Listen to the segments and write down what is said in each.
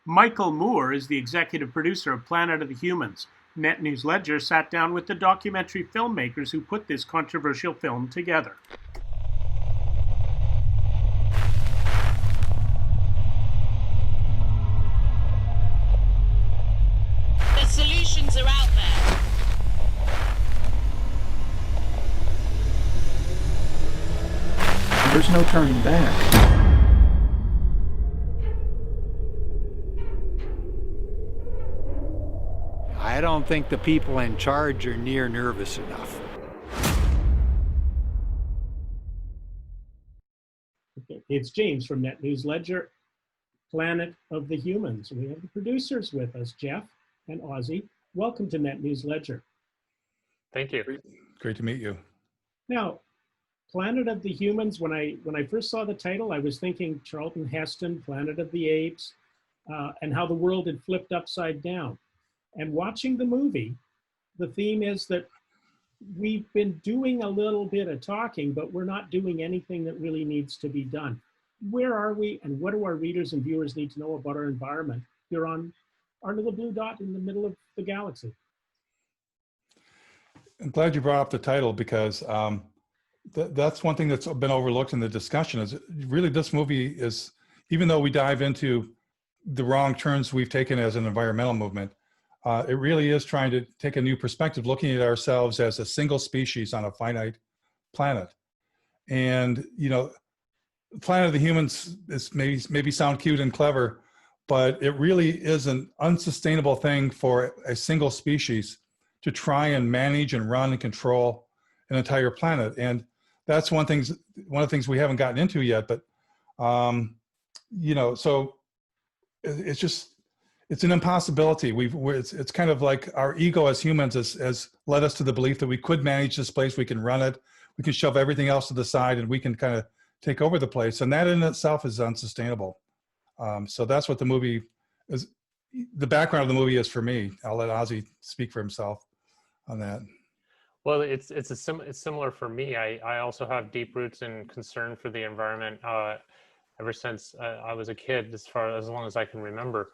Michael Moore is the executive producer of Planet of the Humans. NetNewsLedger sat down with the documentary filmmakers who put this controversial film together. The solutions are out there. There's no turning back. I don't think the people in charge are near nervous enough. It's James from NetNewsLedger, Planet of the Humans. We have the producers with us, Jeff and Ozzie. Welcome to NetNewsLedger. Thank you. Great to meet you. Now, Planet of the Humans, when I first saw the title, I was thinking Charlton Heston, Planet of the Apes, and how the world had flipped upside down. And watching the movie, the theme is that we've been doing a little bit of talking, but we're not doing anything that really needs to be done. Where are we, and what do our readers and viewers need to know about our environment here on our little blue dot in the middle of the galaxy? I'm glad you brought up the title because that's one thing that's been overlooked in the discussion is really this movie is, even though we dive into the wrong turns we've taken as an environmental movement, it really is trying to take a new perspective, looking at ourselves as a single species on a finite planet. And, you know, Planet of the Humans is maybe sound cute and clever, but it really is an unsustainable thing for a single species to try and manage and run and control an entire planet. And that's one of the things we haven't gotten into yet, but, you know, so it's just, it's an impossibility. It's kind of like our ego as humans has led us to the belief that we could manage this place, we can run it, we can shove everything else to the side, and we can kind of take over the place. And that in itself is unsustainable. So that's what the movie is. The background of the movie is for me. I'll let Ozzie speak for himself on that. Well, it's similar for me. I also have deep roots in concern for the environment ever since I was a kid, as long as I can remember.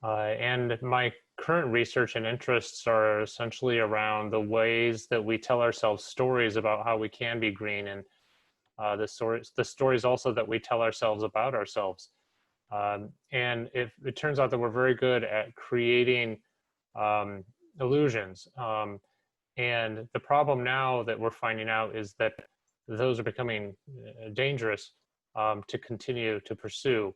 And my current research and interests are essentially around the ways that we tell ourselves stories about how we can be green, and the stories also that we tell ourselves about ourselves. And it turns out that we're very good at creating illusions. And the problem now that we're finding out is that those are becoming dangerous to continue to pursue.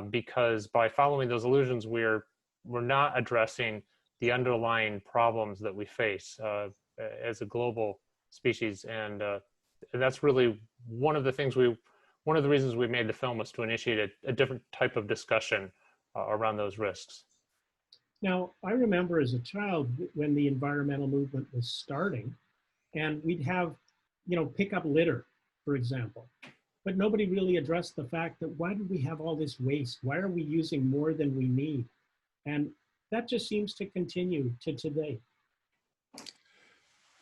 Because by following those illusions, we're not addressing the underlying problems that we face as a global species, and that's really one of the reasons we made the film, was to initiate a different type of discussion around those risks. Now, I remember as a child when the environmental movement was starting, and we'd have, you know, pick up litter, for example. But nobody really addressed the fact that why do we have all this waste? Why are we using more than we need? And that just seems to continue to today.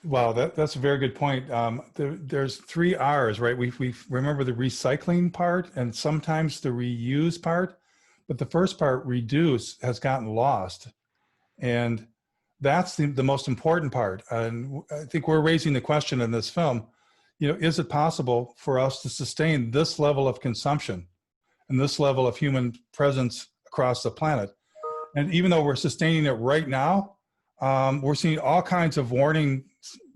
Wow, that's a very good point. There's 3 R's, right? We remember the recycling part and sometimes the reuse part, but the first part, reduce, has gotten lost. And that's the most important part. And I think we're raising the question in this film, you know, is it possible for us to sustain this level of consumption and this level of human presence across the planet? And even though we're sustaining it right now, we're seeing all kinds of warning,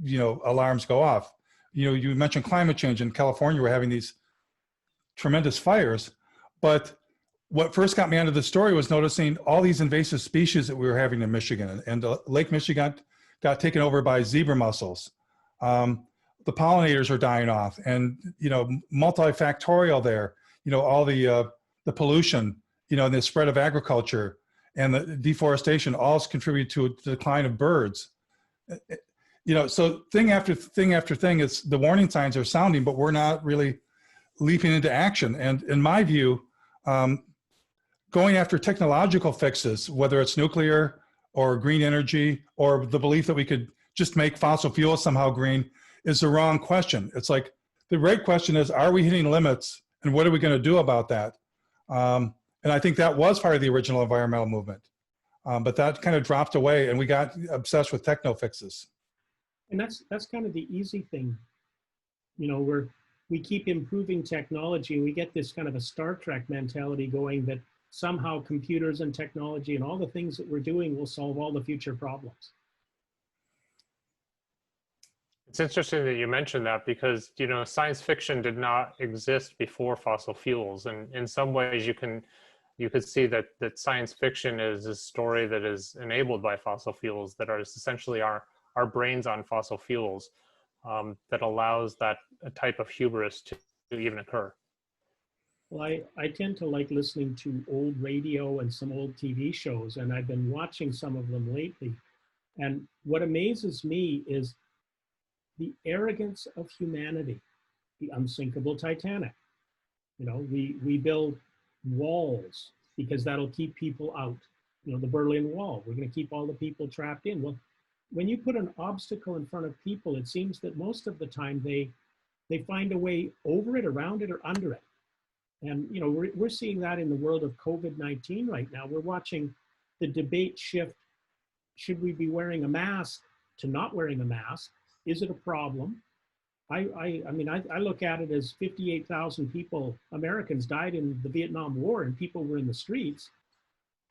you know, alarms go off. You know, you mentioned climate change. In California, we're having these tremendous fires. But what first got me onto the story was noticing all these invasive species that we were having in Michigan. And Lake Michigan got taken over by zebra mussels. The pollinators are dying off, and, you know, multifactorial there, you know, all the pollution, you know, and the spread of agriculture and the deforestation all contribute to the decline of birds. You know, so thing after thing after thing, is the warning signs are sounding, but we're not really leaping into action. And in my view, going after technological fixes, whether it's nuclear or green energy, or the belief that we could just make fossil fuels somehow green, is the wrong question. It's like, the right question is, are we hitting limits, and what are we going to do about that? And And I think that was part of the original environmental movement. But that kind of dropped away and we got obsessed with techno fixes. And that's kind of the easy thing. You know, we keep improving technology. We get this kind of a Star Trek mentality going that somehow computers and technology and all the things that we're doing will solve all the future problems. It's interesting that you mentioned that because, you know, science fiction did not exist before fossil fuels. And in some ways you could see that science fiction is a story that is enabled by fossil fuels, that are essentially our brains on fossil fuels, that allows that type of hubris to even occur. Well, I tend to like listening to old radio and some old TV shows, and I've been watching some of them lately. And what amazes me is the arrogance of humanity, the unsinkable Titanic. You know, we build walls because that'll keep people out. You know, the Berlin Wall, we're going to keep all the people trapped in. Well, when you put an obstacle in front of people, it seems that most of the time they find a way over it, around it, or under it. And, you know, we're seeing that in the world of COVID-19 right now. We're watching the debate shift. Should we be wearing a mask to not wearing a mask? Is it a problem? I mean, I look at it as 58,000 people, Americans, died in the Vietnam War and people were in the streets.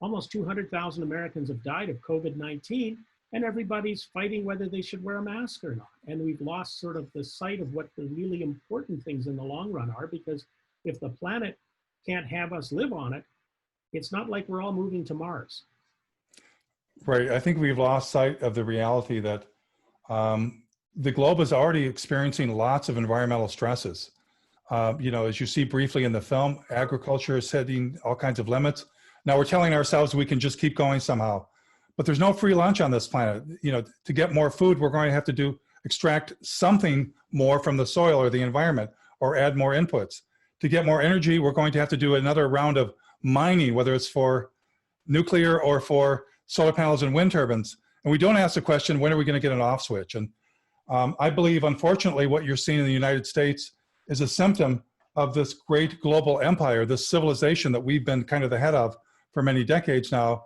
Almost 200,000 Americans have died of COVID-19 and everybody's fighting whether they should wear a mask or not. And we've lost sort of the sight of what the really important things in the long run are, because if the planet can't have us live on it, it's not like we're all moving to Mars. Right. I think we've lost sight of the reality that the globe is already experiencing lots of environmental stresses. You know, as you see briefly in the film, agriculture is setting all kinds of limits. Now we're telling ourselves we can just keep going somehow, but there's no free lunch on this planet. You know, to get more food, we're going to have to extract something more from the soil or the environment, or add more inputs. To get more energy, we're going to have to do another round of mining, whether it's for nuclear or for solar panels and wind turbines. And we don't ask the question, when are we going to get an off switch? And I believe, unfortunately, what you're seeing in the United States is a symptom of this great global empire, this civilization that we've been kind of the head of for many decades now.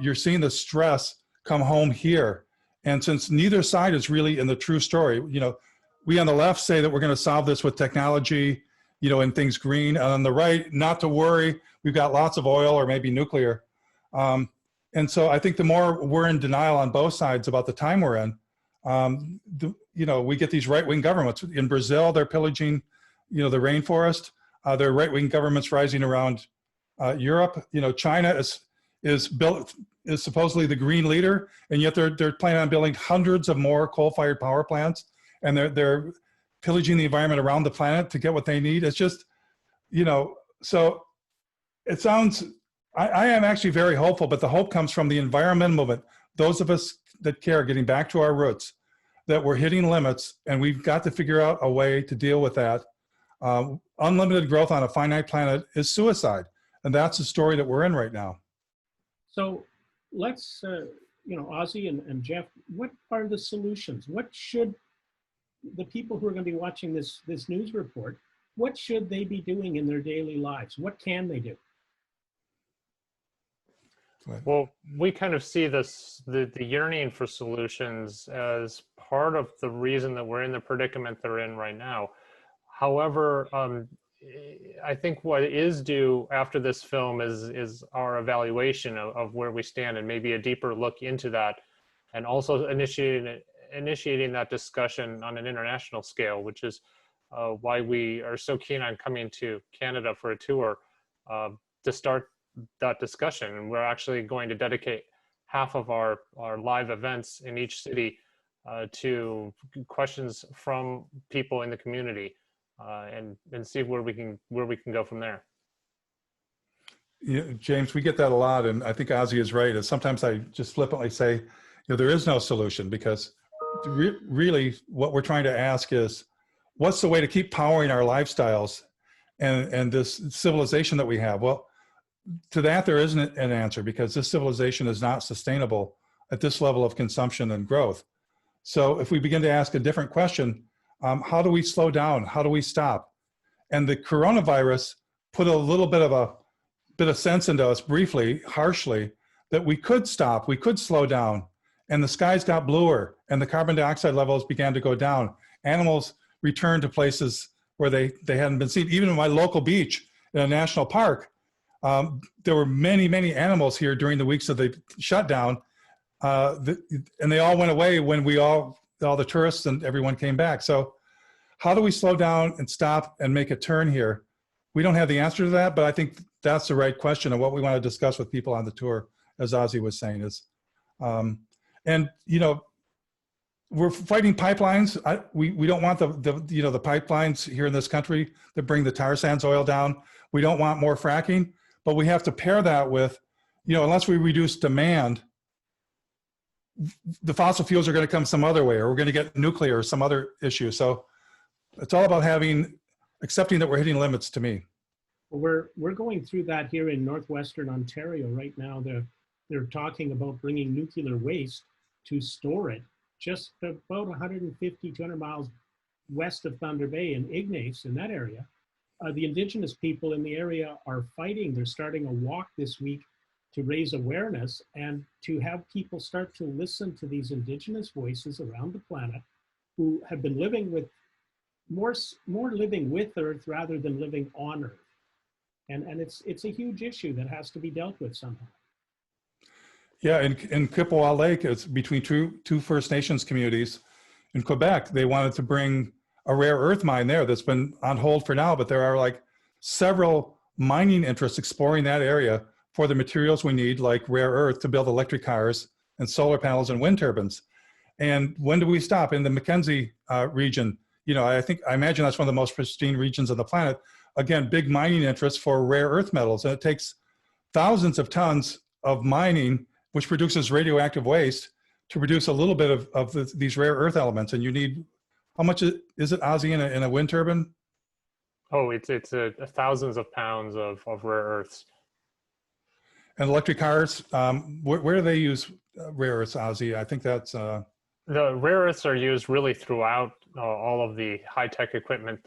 You're seeing the stress come home here. And since neither side is really in the true story, you know, we on the left say that we're going to solve this with technology, you know, and things green. And on the right, not to worry, we've got lots of oil or maybe nuclear. And so I think the more we're in denial on both sides about the time we're in, you know, we get these right-wing governments. In Brazil, they're pillaging, you know, the rainforest. There are right-wing governments rising around Europe. You know, China is supposedly the green leader, and yet they're planning on building hundreds of more coal-fired power plants, and they're pillaging the environment around the planet to get what they need. It's just, you know, so it sounds, I am actually very hopeful, but the hope comes from the environmental movement. Those of us that care, getting back to our roots, that we're hitting limits, and we've got to figure out a way to deal with that. Unlimited growth on a finite planet is suicide, and that's the story that we're in right now. So let's, you know, Ozzie and Jeff, what are the solutions? What should the people who are going to be watching this news report, what should they be doing in their daily lives? What can they do? Well, we kind of see this, the yearning for solutions as part of the reason that we're in the predicament they're in right now. However, I think what is due after this film is our evaluation of where we stand, and maybe a deeper look into that, and also initiating that discussion on an international scale, which is why we are so keen on coming to Canada for a tour to start that discussion. And we're actually going to dedicate half of our live events in each city to questions from people in the community, and see where we can go from there. Yeah, James, we get that a lot, and I think Ozzie is right. Is sometimes I just flippantly say, you know, there is no solution, because really what we're trying to ask is, what's the way to keep powering our lifestyles and this civilization that we have? Well, to that there isn't an answer, because this civilization is not sustainable at this level of consumption and growth. So if we begin to ask a different question, how do we slow down? How do we stop? And the coronavirus put a little bit of a bit of sense into us briefly, harshly, that we could stop, we could slow down, and the skies got bluer and the carbon dioxide levels began to go down. Animals returned to places where they hadn't been seen. Even in my local beach in a national park, there were many, many animals here during the weeks of the shutdown, and they all went away when all the tourists and everyone came back. So how do we slow down and stop and make a turn here? We don't have the answer to that, but I think that's the right question and what we want to discuss with people on the tour, as Ozzie was saying is, and you know, we're fighting pipelines. We don't want the pipelines here in this country that bring the tar sands oil down. We don't want more fracking, but we have to pair that with, unless we reduce demand, the fossil fuels are going to come some other way, or we're going to get nuclear or some other issue. So it's all about accepting that we're hitting limits, to me. Well, we're going through that here in northwestern Ontario right now. They're talking about bringing nuclear waste to store it just about 150, 200 miles west of Thunder Bay in Ignace, in that area. The Indigenous people in the area are fighting. They're starting a walk this week to raise awareness and to have people start to listen to these Indigenous voices around the planet who have been living with more living with Earth rather than living on Earth. And it's a huge issue that has to be dealt with somehow. Yeah, in Chippewa Lake, it's between two First Nations communities in Quebec. They wanted to bring a rare earth mine there that's been on hold for now, but there are like several mining interests exploring that area for the materials we need, like rare earth, to build electric cars and solar panels and wind turbines. And when do we stop? In the Mackenzie region, I imagine that's one of the most pristine regions on the planet. Again, big mining interests for rare earth metals. And it takes thousands of tons of mining, which produces radioactive waste, to produce a little bit of these rare earth elements. And you need, how much is it, Ozzie, in a wind turbine? Oh, it's thousands of pounds of rare earths. And electric cars, where do they use rare earths, Ozzie? I think that's... The rare earths are used really throughout all of the high-tech equipment.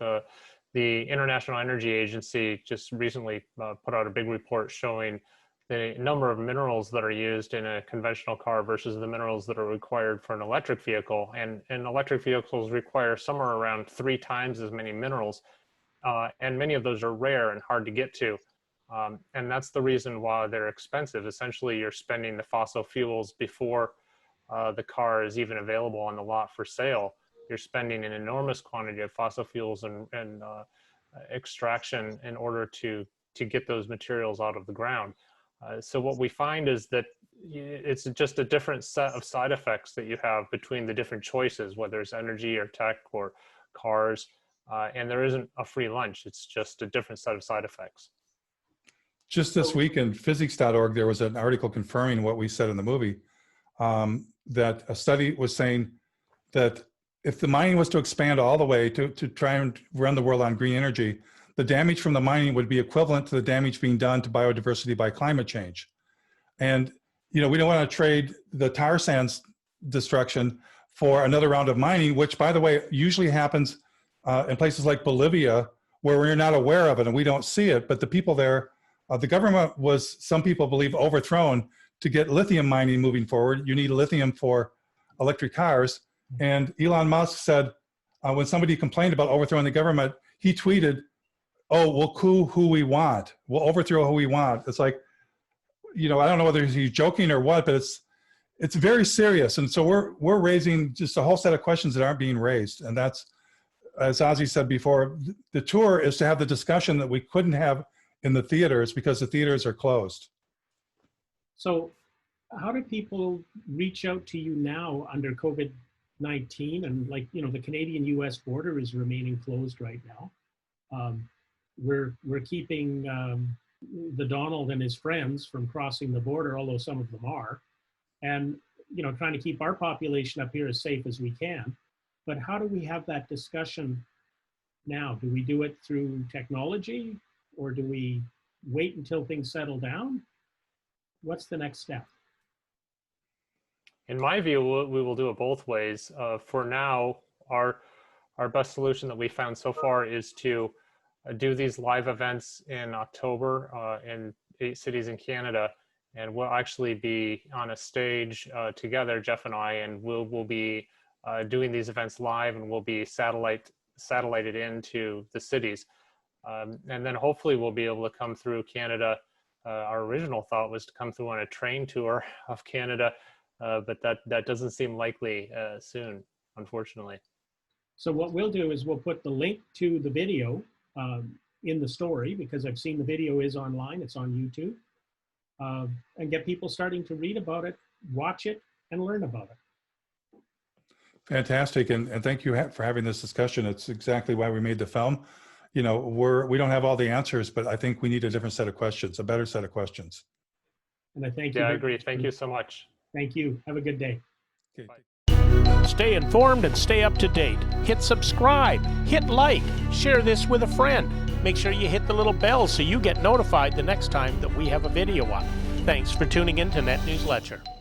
The International Energy Agency just recently put out a big report showing the number of minerals that are used in a conventional car versus the minerals that are required for an electric vehicle. And electric vehicles require somewhere around 3 times as many minerals. And many of those are rare and hard to get to. And that's the reason why they're expensive. Essentially, you're spending the fossil fuels before the car is even available on the lot for sale. You're spending an enormous quantity of fossil fuels and extraction in order to get those materials out of the ground. So what we find is that it's just a different set of side effects that you have between the different choices, whether it's energy or tech or cars, and there isn't a free lunch. It's just a different set of side effects. Just this week in physics.org, there was an article confirming what we said in the movie, that a study was saying that if the mining was to expand all the way to try and run the world on green energy, the damage from the mining would be equivalent to the damage being done to biodiversity by climate change. And, we don't want to trade the tar sands destruction for another round of mining, which, by the way, usually happens in places like Bolivia, where we're not aware of it and we don't see it. But the people there, the government was, some people believe, overthrown to get lithium mining moving forward. You need lithium for electric cars. And Elon Musk said, when somebody complained about overthrowing the government, he tweeted, "Oh, we'll coup who we want. We'll overthrow who we want." It's like, I don't know whether he's joking or what, but it's very serious. And so we're raising just a whole set of questions that aren't being raised. And that's, as Ozzie said before, the tour is to have the discussion that we couldn't have in the theaters because the theaters are closed. So how do people reach out to you now under COVID-19? And the Canadian-US border is remaining closed right now. We're keeping the Donald and his friends from crossing the border, although some of them are, and trying to keep our population up here as safe as we can. But how do we have that discussion now? Do we do it through technology, or do we wait until things settle down? What's the next step? In my view, we will do it both ways. For now, our best solution that we found so far is to do these live events in October cities in Canada, and we'll actually be on a stage together, Jeff and I, and we'll be doing these events live, and we'll be satellited into the cities. And then hopefully we'll be able to come through Canada. Our original thought was to come through on a train tour of Canada, but that doesn't seem likely soon, unfortunately. So what we'll do is we'll put the link to the video in the story, because I've seen the video is online, it's on YouTube, and get people starting to read about it, watch it, and learn about it. Fantastic, and thank you for having this discussion. It's exactly why we made the film. You know, we don't have all the answers, but I think we need a different set of questions, a better set of questions. And I thank you. Yeah, I agree. Thank you so much. Thank you. Have a good day. Okay. Stay informed and stay up to date. Hit subscribe, hit like, share this with a friend. Make sure you hit the little bell so you get notified the next time that we have a video up. Thanks for tuning in to NetNewsLedger.